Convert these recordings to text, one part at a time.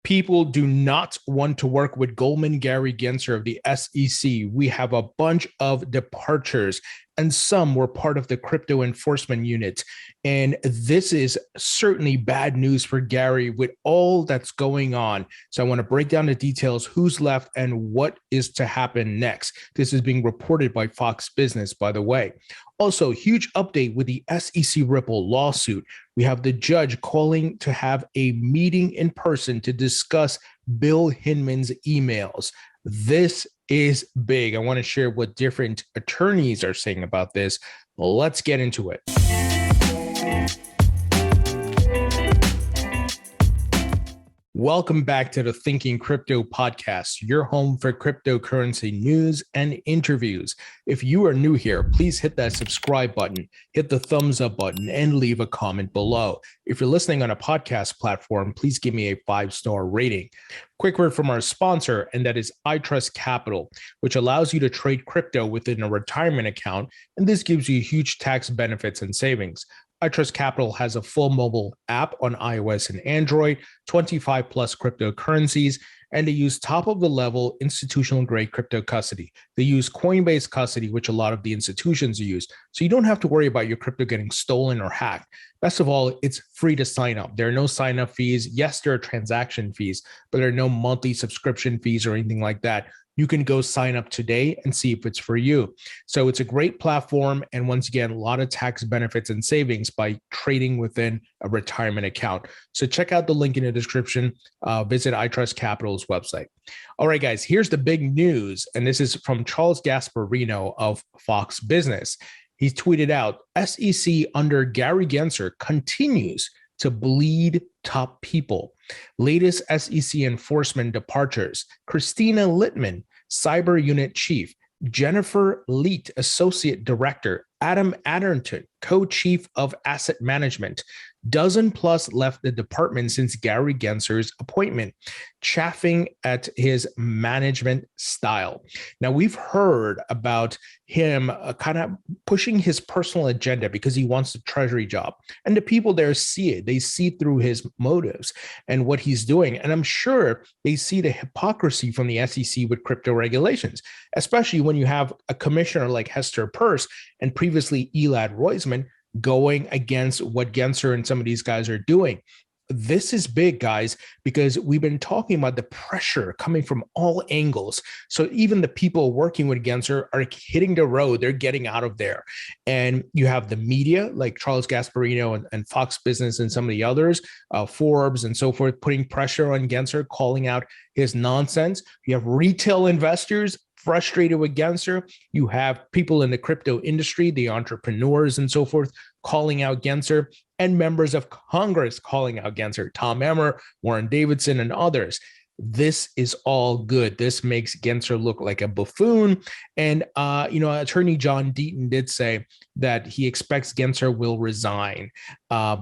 People do not want to work with Goldman Gary Gensler of the SEC. We have a bunch of departures, and some were part of the crypto enforcement unit. And this is certainly bad news for Gary with all that's going on. So I want to break down the details, who's left and what is to happen next. This is being reported by Fox Business, by the way. Also, huge update with the SEC Ripple lawsuit. We have the judge calling to have a meeting in person to discuss Bill Hinman's emails. This is big. I want to share what different attorneys are saying about this. Let's get into it. Welcome back to the Thinking Crypto podcast, your home for cryptocurrency news and interviews. If you are new here, please hit that subscribe button, hit the thumbs up button, and leave a comment below. If you're listening on a podcast platform, please give me a 5-star rating. Quick word from our sponsor, and that is iTrust Capital, which allows you to trade crypto within a retirement account, and this gives you huge tax benefits and savings. iTrust Capital has a full mobile app on iOS and Android, 25 plus cryptocurrencies, and they use top of the level institutional grade crypto custody. They use Coinbase custody, which a lot of the institutions use. So you don't have to worry about your crypto getting stolen or hacked. Best of all, it's free to sign up. There are no sign up fees. Yes, there are transaction fees, but there are no monthly subscription fees or anything like that. You can go sign up today and see if it's for you. So it's a great platform. And once again, a lot of tax benefits and savings by trading within a retirement account. So check out the link in the description. Visit iTrust Capital's website. All right, guys, here's the big news. And this is from Charles Gasparino of Fox Business. He tweeted out, SEC under Gary Gensler continues to bleed top people. Latest SEC enforcement departures: Kristina Littman, Cyber Unit Chief; Jennifer Leet, Associate Director; Adam Adderton, Co-Chief of Asset Management. Dozen plus left the department since Gary Gensler's appointment, chaffing at his management style. Now, we've heard about him kind of pushing his personal agenda because he wants a treasury job. And the people there see it. They see through his motives and what he's doing. And I'm sure they see the hypocrisy from the SEC with crypto regulations, especially when you have a commissioner like Hester Peirce and previously Elad Roisman going against what Gensler and some of these guys are doing. This is big, guys, because we've been talking about the pressure coming from all angles. So even the people working with Gensler are hitting the road. They're getting out of there. And you have the media like Charles Gasparino and Fox Business and some of the others, Forbes and so forth, putting pressure on Gensler, calling out his nonsense. You have retail investors frustrated with Gensler. You have people in the crypto industry, the entrepreneurs and so forth, calling out Gensler, and members of Congress calling out Gensler, Tom Emmer, Warren Davidson, and others. This is all good. This makes Gensler look like a buffoon. And, Attorney John Deaton did say that he expects Gensler will resign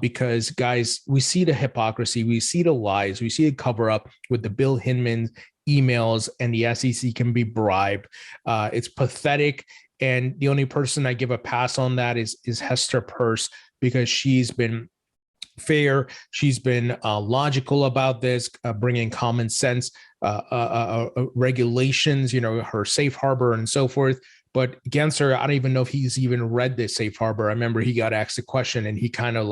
because, guys, we see the hypocrisy, we see the lies, we see the cover up with the Bill Hinman emails, and the SEC can be bribed. It's pathetic. And the only person I give a pass on that is Hester Peirce, because she's been fair. She's been logical about this, bringing common sense regulations, her safe harbor and so forth. But Gensler, I don't even know if he's even read this safe harbor. I remember he got asked a question and he kind of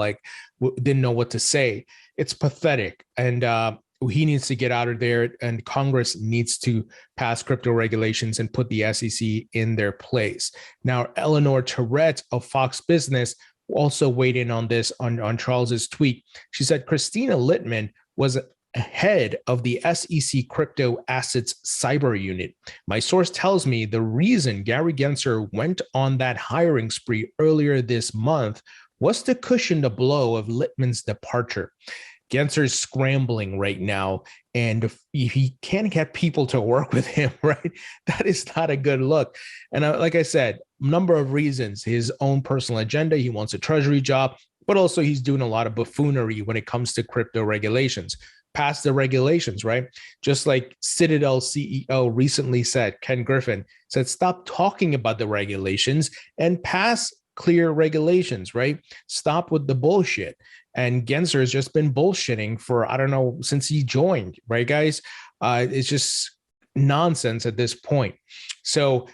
didn't know what to say. It's pathetic. And he needs to get out of there, and Congress needs to pass crypto regulations and put the SEC in their place. Now, Eleanor Tourette of Fox Business also weighed in on this on Charles's tweet. She said Kristina Littman was head of the SEC Crypto Assets Cyber Unit. My source tells me the reason Gary Gensler went on that hiring spree earlier this month was to cushion the blow of Littman's departure. Gensler's scrambling right now, and if he can't get people to work with him, right, that is not a good look. And like I said, number of reasons: his own personal agenda, he wants a treasury job, but also he's doing a lot of buffoonery when it comes to crypto regulations. Pass the regulations, right? Just like Citadel CEO recently said, Ken Griffin said, stop talking about the regulations and pass clear regulations, right? Stop with the bullshit. And Gensler has just been bullshitting for, I don't know, since he joined, right, guys? It's just nonsense at this point. So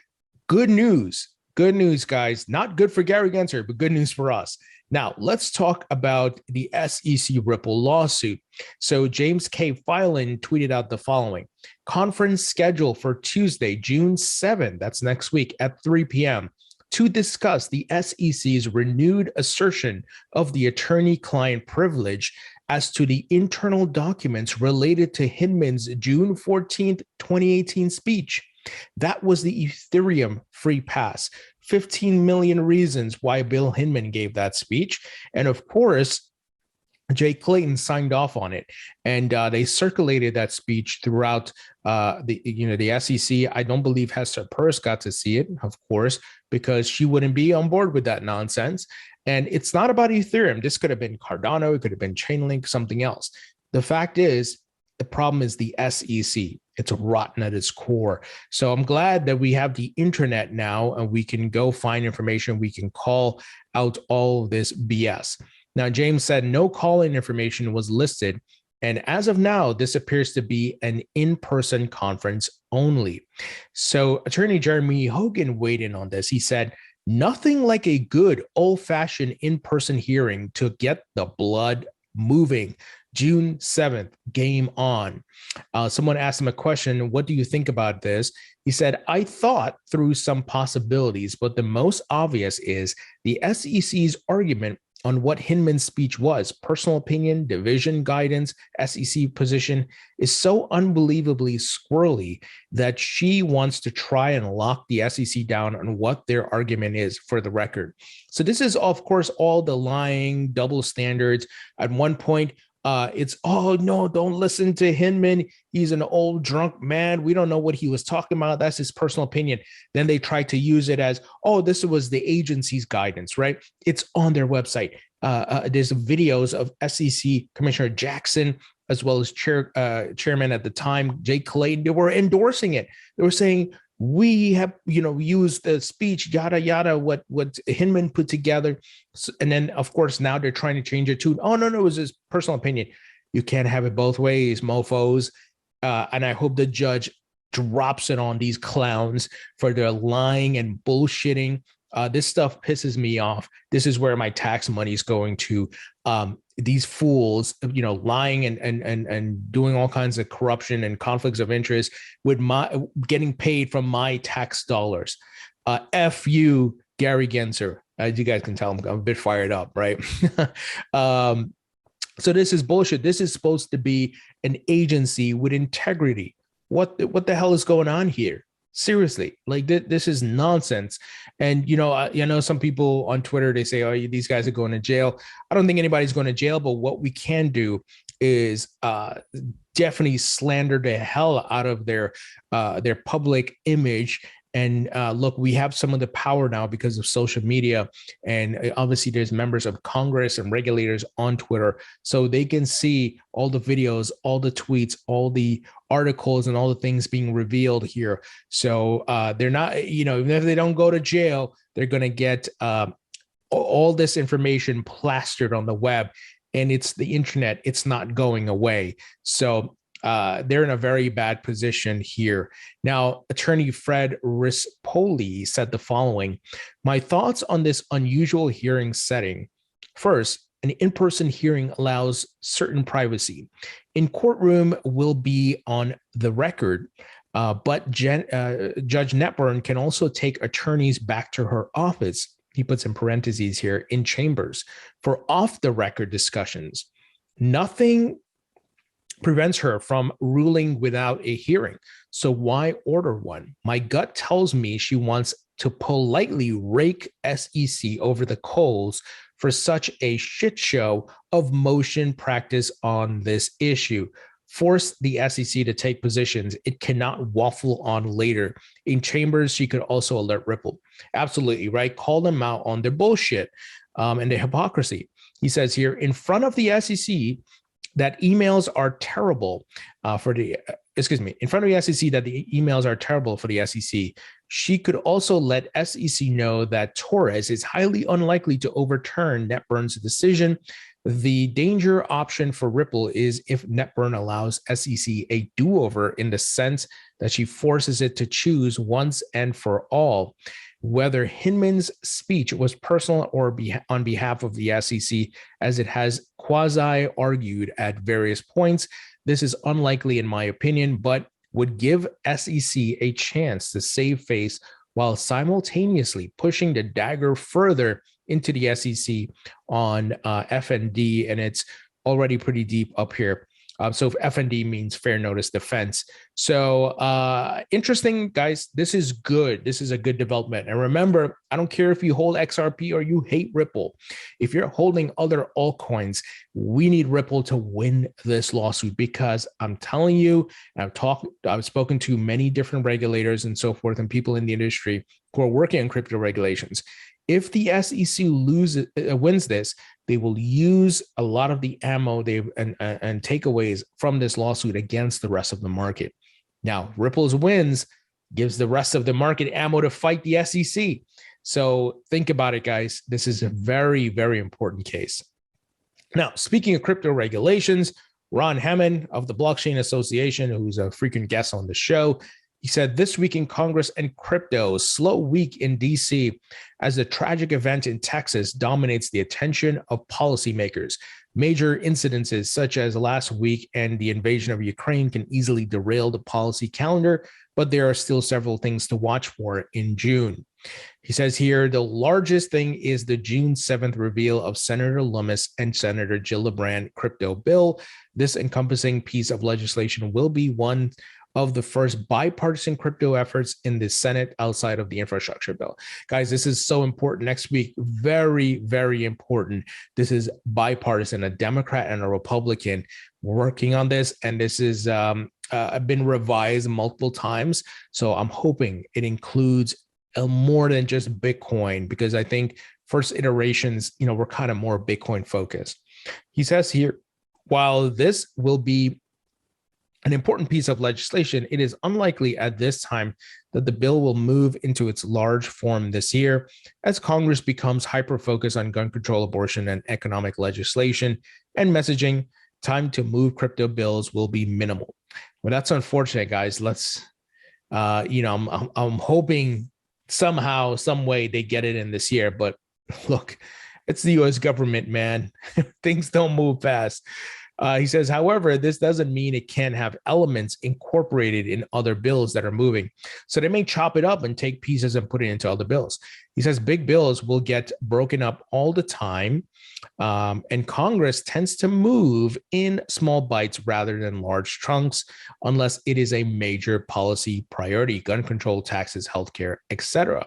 good news, guys. Not good for Gary Gensler, but good news for us. Now, let's talk about the SEC Ripple lawsuit. So James K. Filan tweeted out the following: conference scheduled for Tuesday, June 7th, that's next week at 3 p.m., to discuss the SEC's renewed assertion of the attorney-client privilege as to the internal documents related to Hinman's June 14th, 2018 speech. That was the Ethereum free pass. 15 million reasons why Bill Hinman gave that speech. And of course, Jay Clayton signed off on it, and they circulated that speech throughout the SEC. I don't believe Hester Peirce got to see it, of course, because she wouldn't be on board with that nonsense. And it's not about Ethereum. This could have been Cardano. It could have been Chainlink, something else. The fact is, the problem is the SEC. It's rotten at its core. So I'm glad that we have the internet now, and we can go find information. We can call out all of this BS. Now, James said no call-in information was listed, and as of now, this appears to be an in-person conference only. So Attorney Jeremy Hogan weighed in on this. He said, nothing like a good old-fashioned in-person hearing to get the blood moving. June 7th, game on. Someone asked him a question, what do you think about this? He said, I thought through some possibilities, but the most obvious is the SEC's argument on what Hinman's speech was. Personal opinion, division guidance, SEC position is so unbelievably squirrely that she wants to try and lock the SEC down on what their argument is, for the record. So this is, of course, all the lying, double standards. At one point, it's, oh, no, don't listen to Hinman. He's an old drunk man. We don't know what he was talking about. That's his personal opinion. Then they tried to use it as, oh, this was the agency's guidance, right? It's on their website. There's videos of SEC Commissioner Jackson, as well as chairman at the time, Jay Clayton. They were endorsing it. They were saying, we have, used the speech, yada, yada, what Hinman put together. And then, of course, now they're trying to change it to, oh, no, it was his personal opinion. You can't have it both ways, mofos. And I hope the judge drops it on these clowns for their lying and bullshitting. This stuff pisses me off. This is where my tax money is going to. These fools, lying and doing all kinds of corruption and conflicts of interest with my getting paid from my tax dollars. F you, Gary Gensler. As you guys can tell, I'm a bit fired up, right? So this is bullshit. This is supposed to be an agency with integrity. What the hell is going on here? Seriously, like this is nonsense. And, I know some people on Twitter, they say, oh, these guys are going to jail. I don't think anybody's going to jail, but what we can do is definitely slander the hell out of their public image. And look, we have some of the power now because of social media. And obviously there's members of Congress and regulators on Twitter. So they can see all the videos, all the tweets, all the articles, and all the things being revealed here. So they're not, even if they don't go to jail, they're going to get all this information plastered on the web. And it's the internet. It's not going away. So they're in a very bad position here. Now, attorney Fred Rispoli said the following: my thoughts on this unusual hearing setting. First, an in-person hearing allows certain privacy. In courtroom will be on the record, but Judge Netburn can also take attorneys back to her office. He puts in parentheses here, in chambers, for off-the-record discussions. Nothing prevents her from ruling without a hearing. So why order one? My gut tells me she wants to politely rake SEC over the coals for such a shit show of motion practice on this issue. Force the SEC to take positions it cannot waffle on later. In chambers, she could also alert Ripple. Absolutely, right? Call them out on their bullshit and their hypocrisy. He says here, in front of the SEC, that emails are terrible in front of the SEC, that the emails are terrible for the SEC. She could also let SEC know that Torres is highly unlikely to overturn Netburn's decision. The danger option for Ripple is if Netburn allows SEC a do-over, in the sense that she forces it to choose once and for all whether Hinman's speech was personal or on behalf of the SEC, as it has quasi-argued at various points. This is unlikely in my opinion, but would give SEC a chance to save face while simultaneously pushing the dagger further into the SEC on FND, and it's already pretty deep up here. So FND means fair notice defense. So interesting, guys. This is good. This is a good development. And remember, I don't care if you hold XRP or you hate Ripple. If you're holding other altcoins, we need Ripple to win this lawsuit, because I'm telling you, I've spoken to many different regulators and so forth, and people in the industry who are working on crypto regulations. If the SEC wins this, they will use a lot of the ammo and takeaways from this lawsuit against the rest of the market. Now, Ripple's wins gives the rest of the market ammo to fight the SEC. So think about it, guys. This is a very, very important case. Now, speaking of crypto regulations, Ron Hinman of the Blockchain Association, who's a frequent guest on the show, he said, this week in Congress and crypto, slow week in DC, as the tragic event in Texas dominates the attention of policymakers. Major incidences such as last week and the invasion of Ukraine can easily derail the policy calendar, but there are still several things to watch for in June. He says here, the largest thing is the June 7th reveal of Senator Lummis and Senator Gillibrand crypto bill. This encompassing piece of legislation will be one of the first bipartisan crypto efforts in the Senate outside of the infrastructure bill. Guys, this is so important. Next week, very, very important. This is bipartisan, a Democrat and a Republican working on this, and this is been revised multiple times. So I'm hoping it includes more than just Bitcoin, because I think first iterations, were kind of more Bitcoin focused. He says here, while this will be an important piece of legislation, it is unlikely at this time that the bill will move into its large form this year, as Congress becomes hyper-focused on gun control, abortion, and economic legislation and messaging. Time to move crypto bills will be minimal. Well, that's unfortunate, guys. Let's, I'm hoping somehow, some way they get it in this year. But look, it's the U.S. government, man. Things don't move fast. He says, however, this doesn't mean it can't have elements incorporated in other bills that are moving. So they may chop it up and take pieces and put it into other bills. He says big bills will get broken up all the time, and Congress tends to move in small bites rather than large chunks, unless it is a major policy priority: gun control, taxes, healthcare, etc.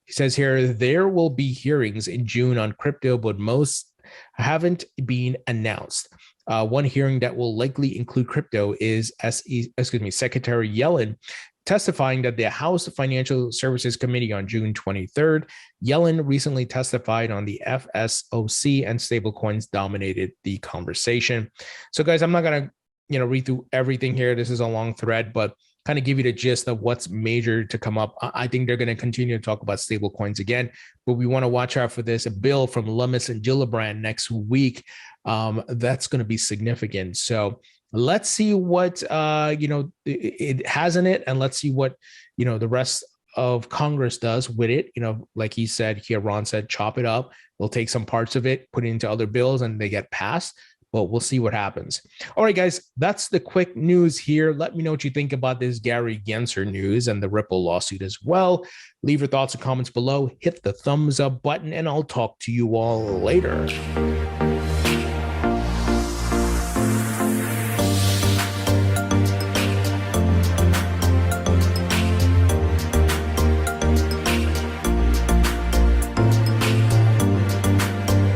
He says here, there will be hearings in June on crypto, but most haven't been announced. One hearing that will likely include crypto is Secretary Yellen testifying at the House Financial Services Committee on June 23rd. Yellen recently testified on the FSOC, and stablecoins dominated the conversation. So, guys, I'm not going to read through everything here. This is a long thread, but kind of give you the gist of what's major to come up. I think they're going to continue to talk about stablecoins again, but we want to watch out for this. A bill from Lummis and Gillibrand next week. That's going to be significant. So let's see what, it has in it, and let's see what, the rest of Congress does with it. Like he said here, Ron said, chop it up. We'll take some parts of it, put it into other bills, and they get passed. But we'll see what happens. All right, guys, that's the quick news here. Let me know what you think about this Gary Gensler news and the Ripple lawsuit as well. Leave your thoughts and comments below. Hit the thumbs up button, and I'll talk to you all later.